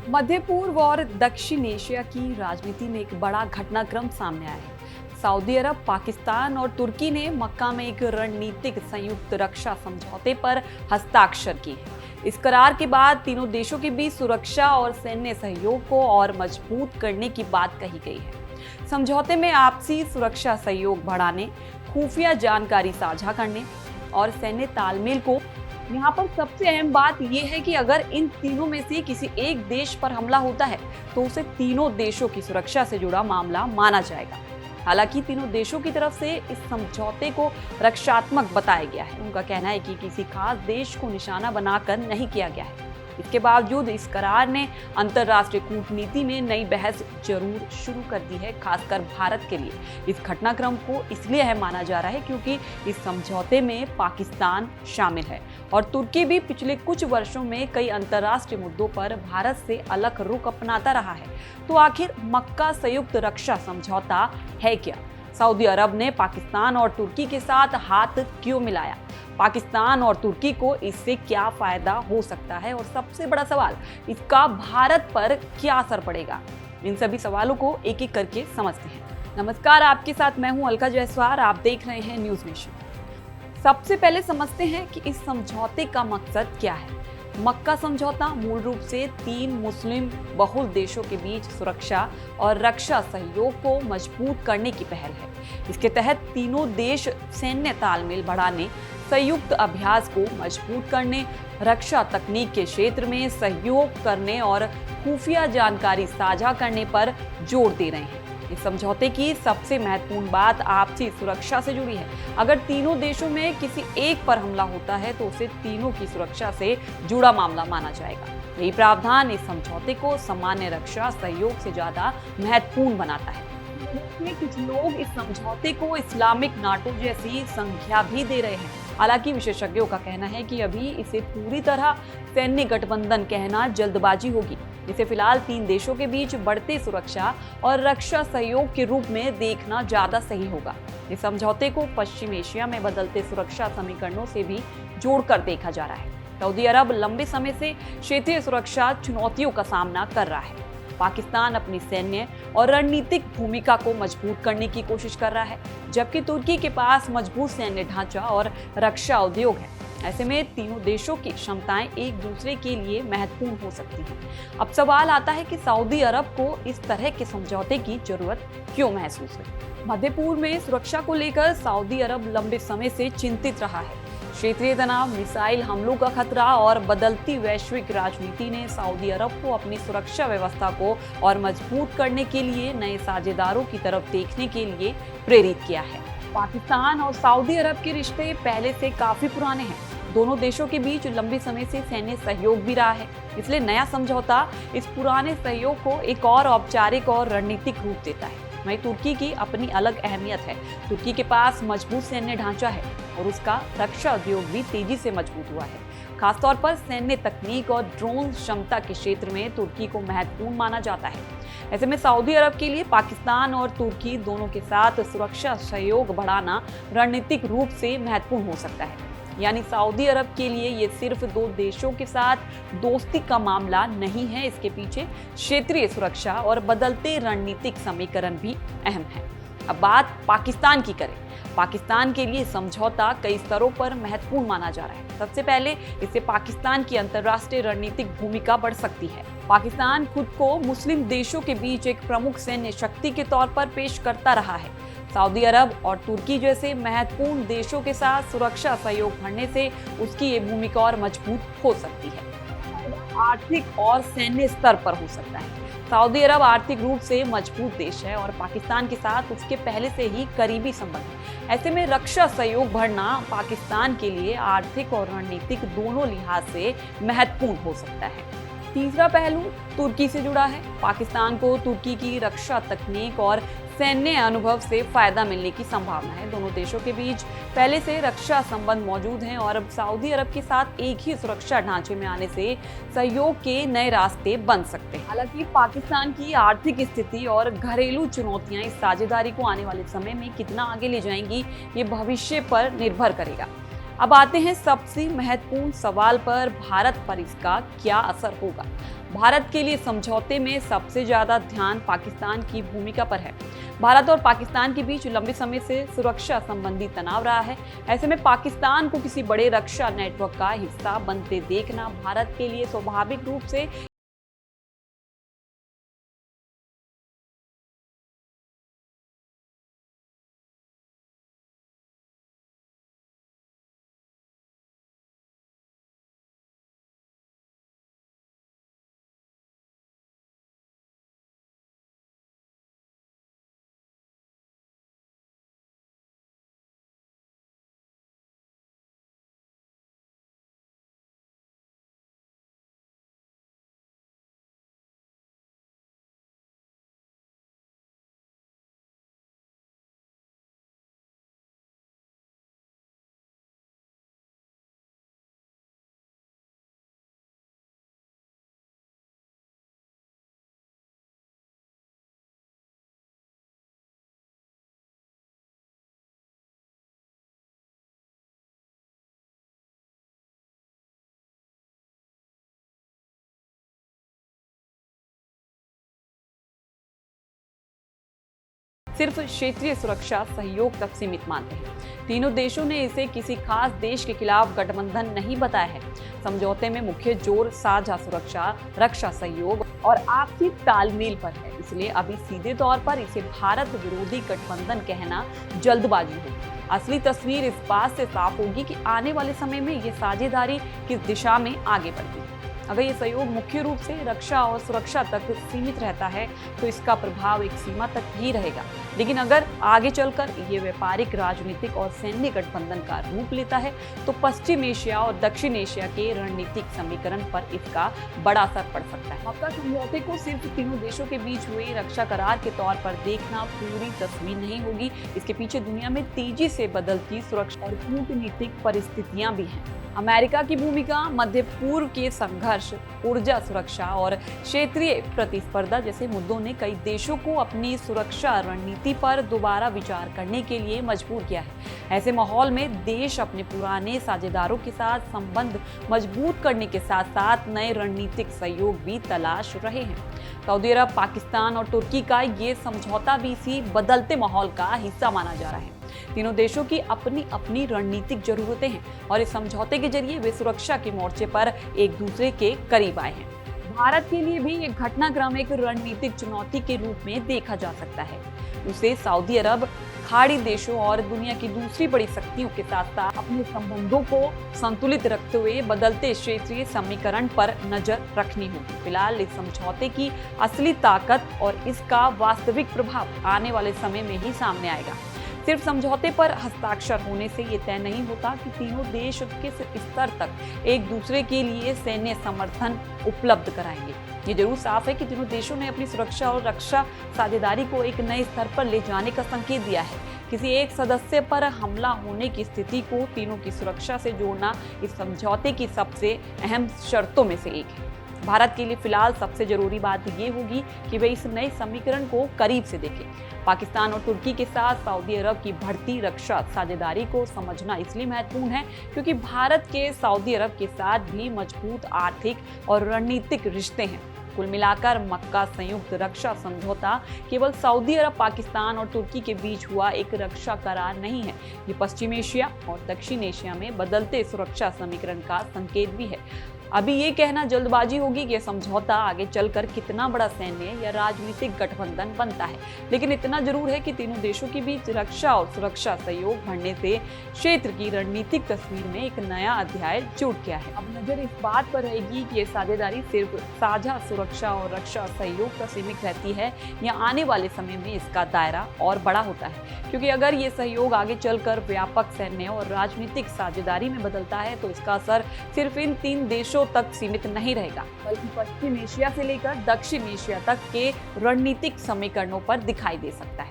मध्य पूर्व और दक्षिण एशिया की राजनीति में एक बड़ा घटनाक्रम सामने आया है। सऊदी अरब, पाकिस्तान और तुर्की ने मक्का में एक रणनीतिक संयुक्त रक्षा समझौते पर हस्ताक्षर किए हैं। इस करार के बाद तीनों देशों के बीच सुरक्षा और सैन्य सहयोग को और मजबूत करने की बात कही गई है। समझौते में आपसी सुरक्षा सहयोग बढ़ाने, खुफिया जानकारी साझा करने और सैन्य तालमेल को यहाँ पर सबसे अहम बात यह है कि अगर इन तीनों में से किसी एक देश पर हमला होता है तो उसे तीनों देशों की सुरक्षा से जुड़ा मामला माना जाएगा। हालांकि तीनों देशों की तरफ से इस समझौते को रक्षात्मक बताया गया है। उनका कहना है कि किसी खास देश को निशाना बनाकर नहीं किया गया है। इसके बावजूद इस करार ने अंतर्राष्ट्रीय कूटनीति में नई बहस जरूर शुरू कर दी है, खासकर भारत के लिए। इस घटनाक्रम को इसलिए अहम माना जा रहा है क्योंकि इस समझौते में पाकिस्तान शामिल है और तुर्की भी पिछले कुछ वर्षों में कई अंतर्राष्ट्रीय मुद्दों पर भारत से अलग रुख अपनाता रहा है। तो आखिर मक्का संयुक्त रक्षा समझौता है क्या? सऊदी अरब ने पाकिस्तान और तुर्की के साथ हाथ क्यों मिलाया? पाकिस्तान और तुर्की को इससे क्या फायदा हो सकता है? और सबसे बड़ा सवाल, इसका भारत पर क्या असर पड़ेगा? इन सभी सवालों को एक एक करके समझते हैं। नमस्कार, आपके साथ मैं हूं अलका जायसवाल। आप देख रहे हैं न्यूज नेशन। सबसे पहले समझते हैं कि इस समझौते का मकसद क्या है। मक्का समझौता मूल रूप से 3 मुस्लिम बहुल देशों के बीच सुरक्षा और रक्षा सहयोग को मजबूत करने की पहल है। इसके तहत तीनों देश सैन्य तालमेल बढ़ाने, संयुक्त अभ्यास को मजबूत करने, रक्षा तकनीक के क्षेत्र में सहयोग करने और खुफिया जानकारी साझा करने पर जोर दे रहे हैं। इस समझौते की सबसे महत्वपूर्ण बात आपसी सुरक्षा से जुड़ी है। अगर तीनों देशों में किसी एक पर हमला होता है तो उसे तीनों की सुरक्षा से जुड़ा मामला माना जाएगा। यही प्रावधान इस समझौते को सामान्य रक्षा सहयोग से ज्यादा महत्वपूर्ण बनाता है। कुछ लोग इस समझौते को इस्लामिक नाटो जैसी संख्या भी दे रहे हैं। हालांकि विशेषज्ञों का कहना है कि अभी इसे पूरी तरह सैन्य गठबंधन कहना जल्दबाजी होगी। इसे फिलहाल 3 देशों के बीच बढ़ते सुरक्षा और रक्षा सहयोग के रूप में देखना ज्यादा सही होगा। इस समझौते को पश्चिम एशिया में बदलते सुरक्षा समीकरणों से भी जोड़कर देखा जा रहा है। सऊदी अरब लंबे समय से क्षेत्रीय सुरक्षा चुनौतियों का सामना कर रहा है। पाकिस्तान अपनी सैन्य और रणनीतिक भूमिका को मजबूत करने की कोशिश कर रहा है, जबकि तुर्की के पास मजबूत सैन्य ढांचा और रक्षा उद्योग है। ऐसे में तीनों देशों की क्षमताएं एक दूसरे के लिए महत्वपूर्ण हो सकती हैं। अब सवाल आता है कि सऊदी अरब को इस तरह के समझौते की जरूरत क्यों महसूस हुई? मध्य पूर्व में सुरक्षा को लेकर सऊदी अरब लंबे समय से चिंतित रहा है। क्षेत्रीय तनाव, मिसाइल हमलों का खतरा और बदलती वैश्विक राजनीति ने सऊदी अरब को अपनी सुरक्षा व्यवस्था को और मजबूत करने के लिए नए साझेदारों की तरफ देखने के लिए प्रेरित किया है। पाकिस्तान और सऊदी अरब के रिश्ते पहले से काफी पुराने हैं। दोनों देशों के बीच लंबे समय से सैन्य सहयोग भी रहा है, इसलिए नया समझौता इस पुराने सहयोग को एक और औपचारिक और रणनीतिक रूप देता है। वहीं तुर्की की अपनी अलग अहमियत है। तुर्की के पास मजबूत सैन्य ढांचा है और उसका रक्षा उद्योग भी तेजी से मजबूत हुआ है। खासतौर पर सैन्य तकनीक और ड्रोन क्षमता के क्षेत्र में तुर्की को महत्वपूर्ण माना जाता है। ऐसे में सऊदी अरब के लिए पाकिस्तान और तुर्की दोनों के साथ सुरक्षा सहयोग बढ़ाना रणनीतिक रूप से महत्वपूर्ण हो सकता है। यानी सऊदी अरब के लिए ये सिर्फ 2 देशों के साथ दोस्ती का मामला नहीं है, इसके पीछे क्षेत्रीय सुरक्षा और बदलते रणनीतिक समीकरण भी अहम है। अब बात पाकिस्तान की करें। पाकिस्तान के लिए समझौता कई स्तरों पर महत्वपूर्ण माना जा रहा है। सबसे पहले इससे पाकिस्तान की अंतर्राष्ट्रीय रणनीतिक भूमिका बढ़ सकती है। पाकिस्तान खुद को मुस्लिम देशों के बीच एक प्रमुख सैन्य शक्ति के तौर पर पेश करता रहा है। सऊदी अरब और तुर्की जैसे महत्वपूर्ण देशों के साथ सुरक्षा सहयोग बढ़ने से उसकी ये भूमिका और मजबूत हो सकती है। आर्थिक और सैन्य स्तर पर हो सकता है। सऊदी अरब आर्थिक रूप से मजबूत देश है और पाकिस्तान के साथ उसके पहले से ही करीबी संबंध है। ऐसे में रक्षा सहयोग बढ़ना पाकिस्तान के लिए आर्थिक और रणनीतिक दोनों लिहाज से महत्वपूर्ण हो सकता है। तीसरा पहलू तुर्की से जुड़ा है। पाकिस्तान को तुर्की की रक्षा तकनीक और सैन्य अनुभव से फायदा मिलने की संभावना है। दोनों देशों के बीच पहले से रक्षा संबंध मौजूद हैं और अब सऊदी अरब के साथ एक ही सुरक्षा ढांचे में आने से सहयोग के नए रास्ते बन सकते हैं। हालांकि पाकिस्तान की आर्थिक स्थिति और घरेलू चुनौतियां इस साझेदारी को आने वाले समय में कितना आगे ले जाएंगी, ये भविष्य पर निर्भर करेगा। अब आते हैं सबसे महत्वपूर्ण सवाल पर, भारत पर इसका क्या असर होगा। भारत के लिए समझौते में सबसे ज्यादा ध्यान पाकिस्तान की भूमिका पर है। भारत और पाकिस्तान के बीच लंबे समय से सुरक्षा संबंधी तनाव रहा है। ऐसे में पाकिस्तान को किसी बड़े रक्षा नेटवर्क का हिस्सा बनते देखना भारत के लिए स्वाभाविक रूप से सिर्फ क्षेत्रीय सुरक्षा सहयोग तक सीमित मानते हैं। तीनों देशों ने इसे किसी खास देश के खिलाफ गठबंधन नहीं बताया है। समझौते में मुख्य जोर साझा सुरक्षा, रक्षा सहयोग और आपसी तालमेल पर है। इसलिए अभी सीधे तौर पर इसे भारत विरोधी गठबंधन कहना जल्दबाजी होगी। असली तस्वीर इस बात से साफ होगी कि आने वाले समय में ये साझेदारी किस दिशा में आगे बढ़ती है। अगर ये सहयोग मुख्य रूप से रक्षा और सुरक्षा तक सीमित रहता है तो इसका प्रभाव एक सीमा तक ही रहेगा, लेकिन अगर आगे चलकर ये व्यापारिक, राजनीतिक और सैन्य गठबंधन का रूप लेता है तो पश्चिम एशिया और दक्षिण एशिया के रणनीतिक समीकरण पर इसका बड़ा असर पड़ सकता है। मक्का समझौते को सिर्फ तीनों देशों के बीच हुए रक्षा करार के तौर पर देखना पूरी तस्वीर नहीं होगी। इसके पीछे दुनिया में तेजी से बदलती सुरक्षा और कूटनीतिक परिस्थितियां भी हैं। अमेरिका की भूमिका, मध्य पूर्व के संघर्ष, ऊर्जा सुरक्षा और क्षेत्रीय प्रतिस्पर्धा जैसे मुद्दों ने कई देशों को अपनी सुरक्षा रणनीति पर दोबारा विचार करने के लिए मजबूर किया है। ऐसे माहौल में देश अपने पुराने साझेदारों के साथ संबंध मजबूत करने के साथ साथ नए रणनीतिक सहयोग भी तलाश रहे हैं। सऊदी अरब, पाकिस्तान और तुर्की का ये समझौता भी इसी बदलते माहौल का हिस्सा माना जा रहा है। तीनों देशों की अपनी अपनी रणनीतिक जरूरतें हैं और इस समझौते के जरिए वे सुरक्षा के मोर्चे पर एक दूसरे के करीब आए हैं। भारत के लिए भी ये घटनाक्रम एक रणनीतिक चुनौती के रूप में देखा जा सकता है। उसे सऊदी अरब, खाड़ी देशों और दुनिया की दूसरी बड़ी शक्तियों के साथ साथ अपने संबंधों को संतुलित रखते हुए बदलते क्षेत्रीय समीकरण पर नजर रखनी होगी। फिलहाल इस समझौते की असली ताकत और इसका वास्तविक प्रभाव आने वाले समय में ही सामने आएगा। सिर्फ समझौते पर हस्ताक्षर होने से ये तय नहीं होता कि तीनों देश किस स्तर तक एक दूसरे के लिए सैन्य समर्थन उपलब्ध कराएंगे। ये जरूर साफ है कि तीनों देशों ने अपनी सुरक्षा और रक्षा साझेदारी को एक नए स्तर पर ले जाने का संकेत दिया है। किसी एक सदस्य पर हमला होने की स्थिति को तीनों की सुरक्षा से जोड़ना इस समझौते की सबसे अहम शर्तों में से एक है। भारत के लिए फिलहाल सबसे जरूरी बात ये होगी कि वे इस नए समीकरण को करीब से देखें। पाकिस्तान और तुर्की के साथ सऊदी अरब की बढ़ती रक्षा साझेदारी को समझना इसलिए महत्वपूर्ण है क्योंकि भारत के सऊदी अरब के साथ भी मजबूत आर्थिक और रणनीतिक रिश्ते हैं। कुल मिलाकर मक्का संयुक्त रक्षा समझौता केवल सऊदी अरब, पाकिस्तान और तुर्की के बीच हुआ एक रक्षा करार नहीं है। ये पश्चिम एशिया और दक्षिण एशिया में बदलते सुरक्षा समीकरण का संकेत भी है। अभी ये कहना जल्दबाजी होगी कि यह समझौता आगे चलकर कितना बड़ा सैन्य या राजनीतिक गठबंधन बनता है, लेकिन इतना जरूर है कि तीनों देशों के बीच रक्षा और सुरक्षा सहयोग बढ़ने से क्षेत्र की रणनीतिक तस्वीर में एक नया अध्याय जुड़ गया है। अब नजर इस बात पर रहेगी कि ये साझेदारी सिर्फ साझा सुरक्षा और रक्षा सहयोग तक सीमित रहती है या आने वाले समय में इसका दायरा और बड़ा होता है, क्योंकि अगर ये सहयोग आगे चलकर व्यापक सैन्य और राजनीतिक साझेदारी में बदलता है तो इसका असर सिर्फ इन तीन देशों तक सीमित नहीं रहेगा, बल्कि पश्चिम एशिया से लेकर दक्षिण एशिया तक के रणनीतिक समीकरणों पर दिखाई दे सकता है।